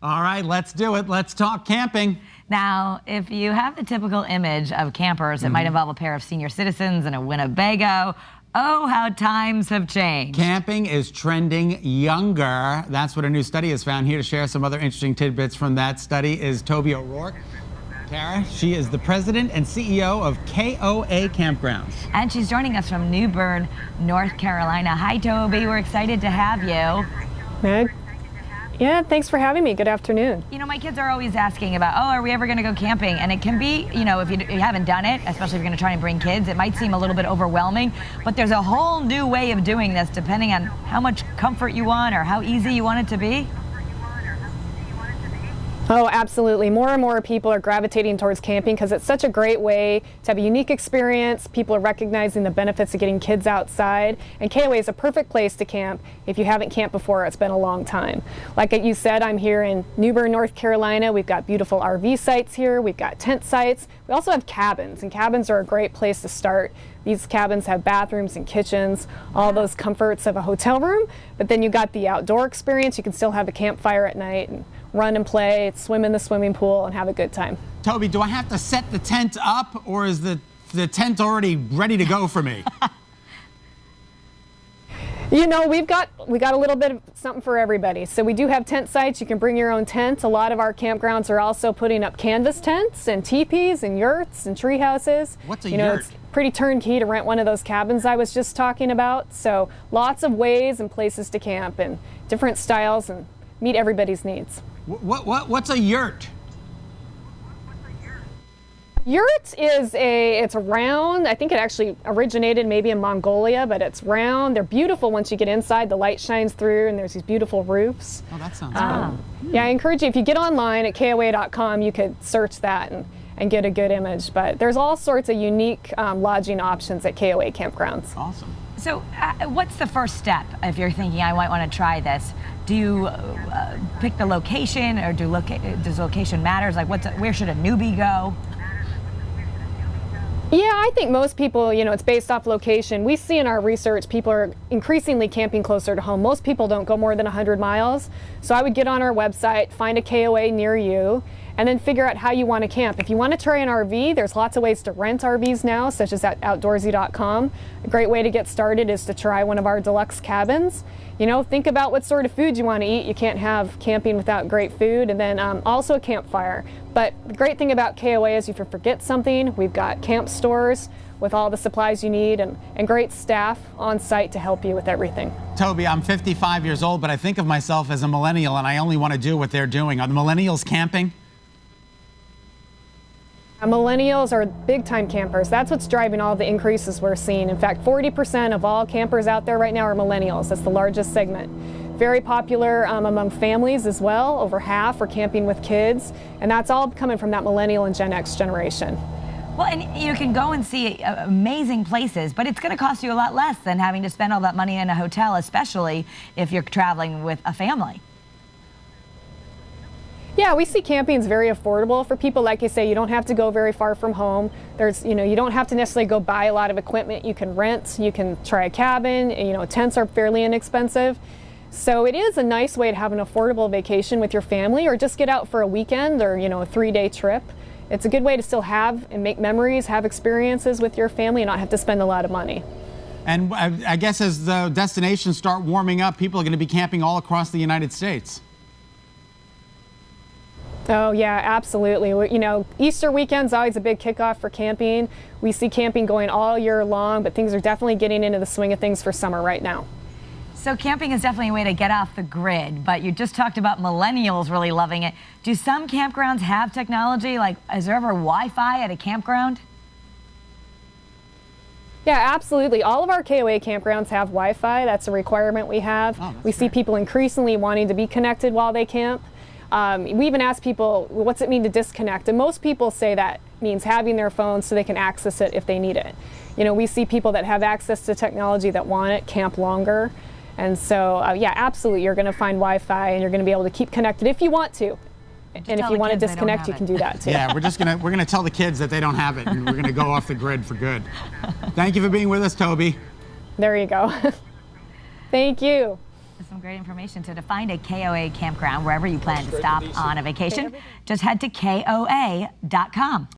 All right, let's do it. Let's talk camping. Now, if you have the typical image of campers, it might involve a pair of senior citizens and a Winnebago. Oh, how times have changed. Camping is trending younger. That's what a new study has found. Here to share some other interesting tidbits from that study is Toby O'Rourke. Tara, she is the president and CEO of KOA Campgrounds. And she's joining us from New Bern, North Carolina. Hi, Toby. We're excited to have you. Meg? Yeah, thanks for having me. Good afternoon. You know, my kids are always asking about, oh, are we ever going to go camping? And it can be, you know, if you haven't done it, especially if you're going to try and bring kids, it might seem a little bit overwhelming. But there's a whole new way of doing this depending on how much comfort you want or how easy you want it to be. Oh, absolutely. More and more people are gravitating towards camping because it's such a great way to have a unique experience. People are recognizing the benefits of getting kids outside. And KOA is a perfect place to camp if you haven't camped before. It's been a long time. Like you said, I'm here in New Bern, North Carolina. We've got beautiful RV sites here. We've got tent sites. We also have cabins, and cabins are a great place to start. These cabins have bathrooms and kitchens, all those comforts of a hotel room, but then you got the outdoor experience. You can still have a campfire at night and run and play, swim in the swimming pool, and have a good time. Toby, do I have to set the tent up, or is the tent already ready to go for me? You know, we got a little bit of something for everybody. So we do have tent sites. You can bring your own tent. A lot of our campgrounds are also putting up canvas tents and teepees and yurts and tree houses. What's a yurt? It's pretty turnkey to rent one of those cabins I was just talking about. So lots of ways and places to camp and different styles and meet everybody's needs. What's a yurt? Yurt is it's round. I think it actually originated maybe in Mongolia, but it's round. They're beautiful once you get inside. The light shines through and there's these beautiful roofs. Oh, that sounds cool. Yeah, I encourage you, if you get online at KOA.com, you could search that and get a good image. But there's all sorts of unique lodging options at KOA Campgrounds. Awesome. So what's the first step if you're thinking, I might want to try this? Do you pick the location, or does location matters? Like, where should a newbie go? Yeah, I think most people, you know, it's based off location. We see in our research people are increasingly camping closer to home. Most people don't go more than 100 miles. So I would get on our website, find a KOA near you, and then figure out how you want to camp. If you want to try an RV, there's lots of ways to rent RVs now, such as at outdoorsy.com. A great way to get started is to try one of our deluxe cabins. You know, think about what sort of food you want to eat. You can't have camping without great food, and then also a campfire. But the great thing about KOA is if you forget something, we've got camp stores with all the supplies you need and great staff on site to help you with everything. Toby, I'm 55 years old, but I think of myself as a millennial, and I only want to do what they're doing. Are the millennials camping? Millennials are big-time campers. That's what's driving all the increases we're seeing. In fact, 40% of all campers out there right now are millennials. That's the largest segment. Very popular among families as well. Over half are camping with kids, and that's all coming from that millennial and Gen X generation. Well, and you can go and see amazing places, but it's going to cost you a lot less than having to spend all that money in a hotel, especially if you're traveling with a family. Yeah, we see camping is very affordable for people. Like you say, you don't have to go very far from home. You don't have to necessarily go buy a lot of equipment. You can rent, you can try a cabin, tents are fairly inexpensive. So it is a nice way to have an affordable vacation with your family, or just get out for a weekend or, a 3-day trip. It's a good way to still have and make memories, have experiences with your family, and not have to spend a lot of money. And I guess as the destinations start warming up, people are going to be camping all across the United States. Oh yeah, absolutely. Easter weekend's always a big kickoff for camping. We see camping going all year long, but things are definitely getting into the swing of things for summer right now. So camping is definitely a way to get off the grid, but you just talked about millennials really loving it. Do some campgrounds have technology? Like, is there ever Wi-Fi at a campground? Yeah, absolutely. All of our KOA campgrounds have Wi-Fi. That's a requirement we have. We see people increasingly wanting to be connected while they camp. We even ask people, what's it mean to disconnect? And most people say that means having their phone so they can access it if they need it. We see people that have access to technology that want it camp longer. And so, yeah, absolutely, you're going to find Wi-Fi and you're going to be able to keep connected if you want to. And if you want to disconnect, you can do that too. Yeah, we're going to tell the kids that they don't have it, and we're going to go off the grid for good. Thank you for being with us, Toby. There you go. Thank you. Some great information. So to find a KOA campground wherever you plan to stop on a vacation, just head to KOA.com.